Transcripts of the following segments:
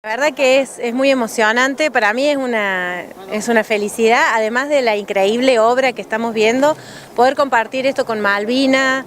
La verdad que es muy emocionante, para mí es una felicidad, además de la increíble obra que estamos viendo, poder compartir esto con Malvina,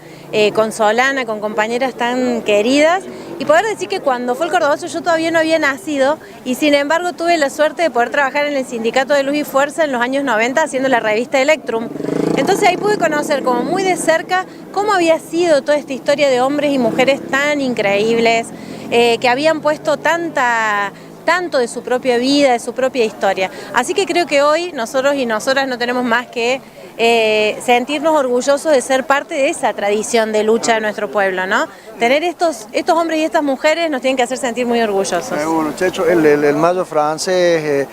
con Solana, con compañeras tan queridas, y poder decir que cuando fue el Cordobazo yo todavía no había nacido, y sin embargo tuve la suerte de poder trabajar en el Sindicato de Luz y Fuerza en los años 90 haciendo la revista Electrum. Entonces ahí pude conocer como muy de cerca cómo había sido toda esta historia de hombres y mujeres tan increíbles, que habían puesto tanto de su propia vida, de su propia historia. Así que creo que hoy nosotros y nosotras no tenemos más que sentirnos orgullosos de ser parte de esa tradición de lucha de nuestro pueblo, ¿no? Tener estos hombres y estas mujeres nos tienen que hacer sentir muy orgullosos. Bueno, Checho, el mayo francés,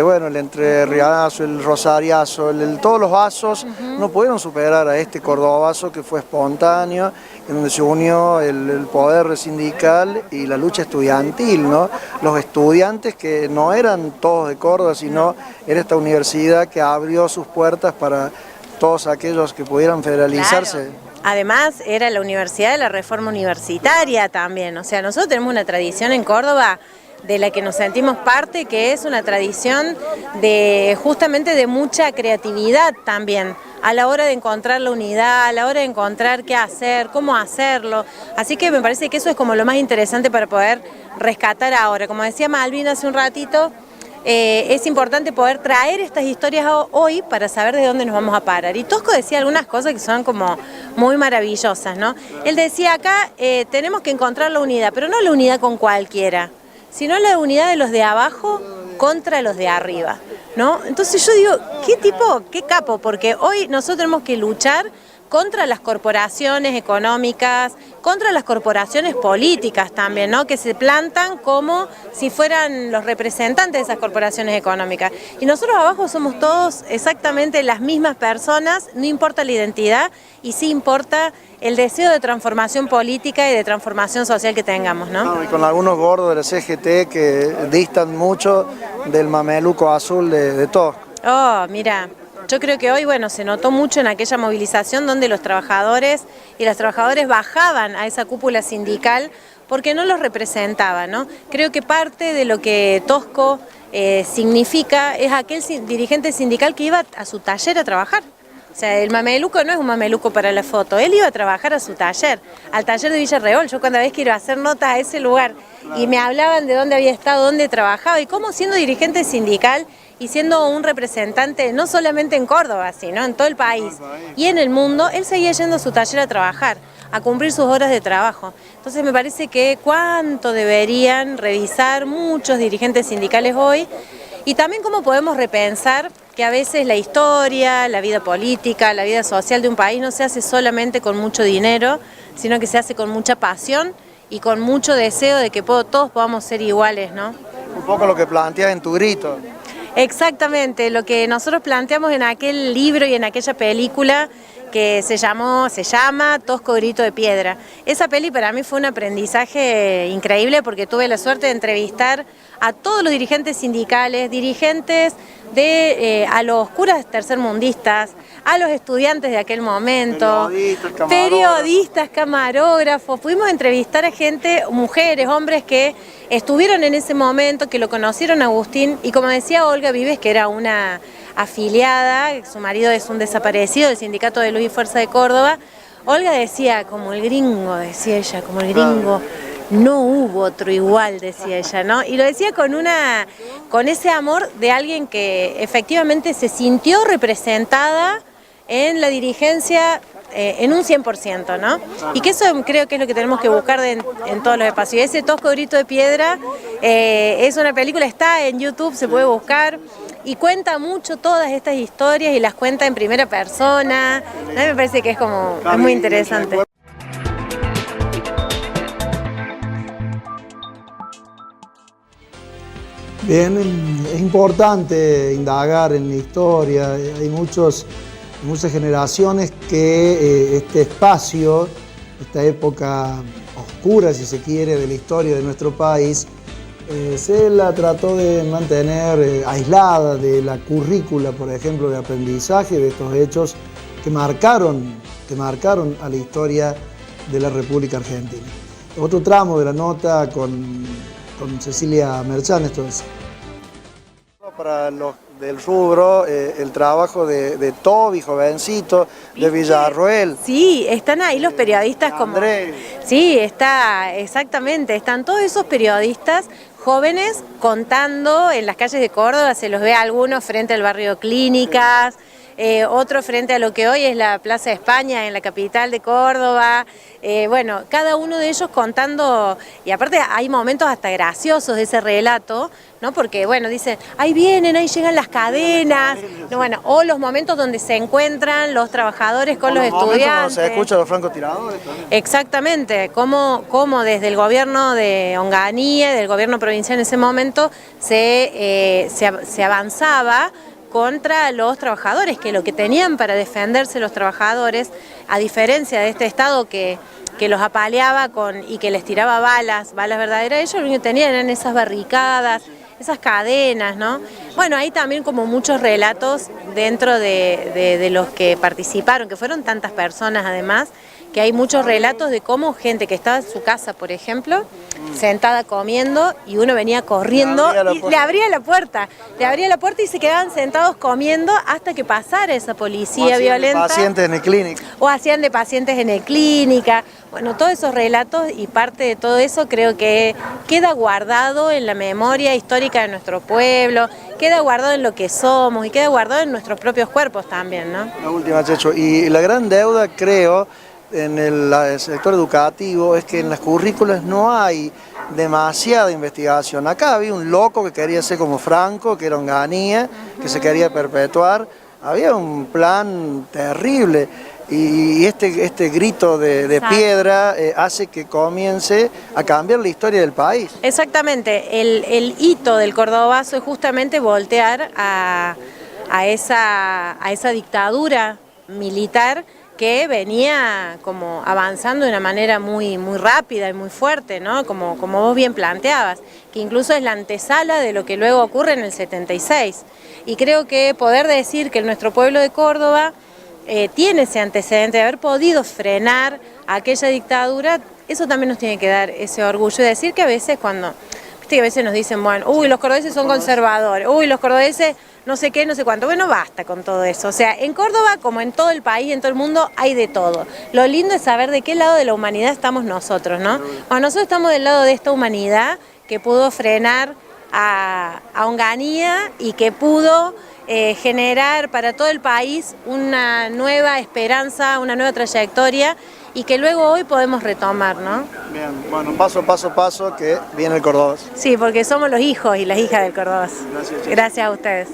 bueno, el entrerriazo, el rosariazo, todos los vasos no pudieron superar a este cordobazo que fue espontáneo, en donde se unió el poder sindical y la lucha estudiantil, ¿no? Los estudiantes que no eran todos de Córdoba, sino era esta universidad que abrió sus puertas para todos aquellos que pudieran federalizarse. Claro. Además, era la Universidad de la Reforma Universitaria también, o sea, nosotros tenemos una tradición en Córdoba de la que nos sentimos parte, que es una tradición justamente de mucha creatividad también, a la hora de encontrar la unidad, a la hora de encontrar qué hacer, cómo hacerlo. Así que me parece que eso es como lo más interesante para poder rescatar ahora. Como decía Malvina hace un ratito, es importante poder traer estas historias hoy para saber de dónde nos vamos a parar. Y Tosco decía algunas cosas que son como muy maravillosas, ¿no? Él decía acá, tenemos que encontrar la unidad, pero no la unidad con cualquiera, sino la unidad de los de abajo contra los de arriba, ¿no? Entonces yo digo, ¿qué tipo, qué capo? Porque hoy nosotros tenemos que luchar contra las corporaciones económicas, contra las corporaciones políticas también, ¿no? Que se plantan como si fueran los representantes de esas corporaciones económicas. Y nosotros abajo somos todos exactamente las mismas personas, no importa la identidad, y sí importa el deseo de transformación política y de transformación social que tengamos, ¿no? Y con algunos gordos de la CGT que distan mucho del mameluco azul de Tosco. Oh, mira. Yo creo que hoy, bueno, se notó mucho en aquella movilización donde los trabajadores y las trabajadoras bajaban a esa cúpula sindical porque no los representaba, ¿no? Creo que parte de lo que Tosco significa es aquel dirigente sindical que iba a su taller a trabajar. O sea, el mameluco no es un mameluco para la foto, él iba a trabajar a su taller, al taller de Villarreal. Yo cada vez quiero hacer notas a ese lugar y me hablaban de dónde había estado, dónde trabajaba y cómo siendo dirigente sindical y siendo un representante no solamente en Córdoba, sino en todo el país y en el mundo, él seguía yendo a su taller a trabajar, a cumplir sus horas de trabajo. Entonces me parece que cuánto deberían revisar muchos dirigentes sindicales hoy y también cómo podemos repensar que a veces la historia, la vida política, la vida social de un país no se hace solamente con mucho dinero, sino que se hace con mucha pasión y con mucho deseo de que todos podamos ser iguales, ¿no? Un poco lo que planteas en tu grito. Exactamente, lo que nosotros planteamos en aquel libro y en aquella película que se llama Tosco Grito de Piedra. Esa peli para mí fue un aprendizaje increíble porque tuve la suerte de entrevistar a todos los dirigentes sindicales, dirigentes a los curas tercermundistas, a los estudiantes de aquel momento, periodistas, camarógrafos. Pudimos entrevistar a gente, mujeres, hombres que estuvieron en ese momento, que lo conocieron a Agustín, y como decía Olga Vives, que era una afiliada, su marido es un desaparecido del Sindicato de Luz y Fuerza de Córdoba, Olga decía, como el gringo, decía ella, como el gringo, no hubo otro igual, decía ella, ¿no? Y lo decía con ese amor de alguien que efectivamente se sintió representada en la dirigencia en un 100%, ¿no? Y que eso creo que es lo que tenemos que buscar en todos los espacios. Ese Tosco Grito de Piedra es una película, está en YouTube, se puede buscar y cuenta mucho todas estas historias y las cuenta en primera persona. A mí me parece que es muy interesante. Bien, es importante indagar en la historia, hay muchas generaciones que este espacio, esta época oscura, si se quiere, de la historia de nuestro país, se la trató de mantener aislada de la currícula, por ejemplo, de aprendizaje de estos hechos que marcaron a la historia de la República Argentina. Otro tramo de la nota con con Cecilia Merchán, esto es. Para los del rubro, el trabajo de Toby, jovencito, de Villarroel. Sí, están ahí los periodistas como... Andrés. Sí, está, exactamente, están todos esos periodistas jóvenes contando en las calles de Córdoba, se los ve a algunos frente al barrio Clínicas, otro frente a lo que hoy es la Plaza de España en la capital de Córdoba, bueno, cada uno de ellos contando, y aparte hay momentos hasta graciosos de ese relato, ¿no? Porque bueno, dicen, ahí vienen, ahí llegan las cadenas, no, bueno, o los momentos donde se encuentran los trabajadores con los estudiantes. Se escucha a los francotiradores también. Exactamente, cómo desde el gobierno de Onganía, del gobierno provincial en ese momento, se avanzaba contra los trabajadores, que lo que tenían para defenderse los trabajadores, a diferencia de este Estado que los apaleaba y que les tiraba balas verdaderas, ellos lo único que tenían eran esas barricadas, esas cadenas, ¿no? Bueno, hay también como muchos relatos dentro de los que participaron, que fueron tantas personas además, que hay muchos relatos de cómo gente que estaba en su casa, por ejemplo, sentada comiendo, y uno venía corriendo y le abría la puerta y se quedaban sentados comiendo hasta que pasara esa policía violenta. Pacientes en el clínica. O hacían de pacientes en el clínica. Bueno, todos esos relatos y parte de todo eso creo que queda guardado en la memoria histórica de nuestro pueblo, queda guardado en lo que somos y queda guardado en nuestros propios cuerpos también, ¿no? La última, Checho, y la gran deuda, creo, en el sector educativo es que en las currículas no hay demasiada investigación. Acá había un loco que quería ser como Franco, que era Onganía, que se quería perpetuar. Había un plan terrible y este grito de piedra hace que comience a cambiar la historia del país. Exactamente, el hito del cordobazo es justamente voltear a esa dictadura militar que venía como avanzando de una manera muy rápida y muy fuerte, ¿no? Como vos bien planteabas, que incluso es la antesala de lo que luego ocurre en el 76. Y creo que poder decir que nuestro pueblo de Córdoba tiene ese antecedente de haber podido frenar aquella dictadura, eso también nos tiene que dar ese orgullo de decir que a veces viste que a veces nos dicen, bueno, uy, los cordobeses son conservadores, uy, los cordobeses no sé qué, no sé cuánto. Bueno, basta con todo eso. O sea, en Córdoba, como en todo el país, en todo el mundo, hay de todo. Lo lindo es saber de qué lado de la humanidad estamos nosotros, ¿no? Bueno, nosotros estamos del lado de esta humanidad que pudo frenar a Onganía y que pudo generar para todo el país una nueva esperanza, una nueva trayectoria y que luego hoy podemos retomar, ¿no? Bien, bueno, paso a paso que viene el Córdoba. Sí, porque somos los hijos y las hijas del Córdoba. Gracias. Gracias a ustedes.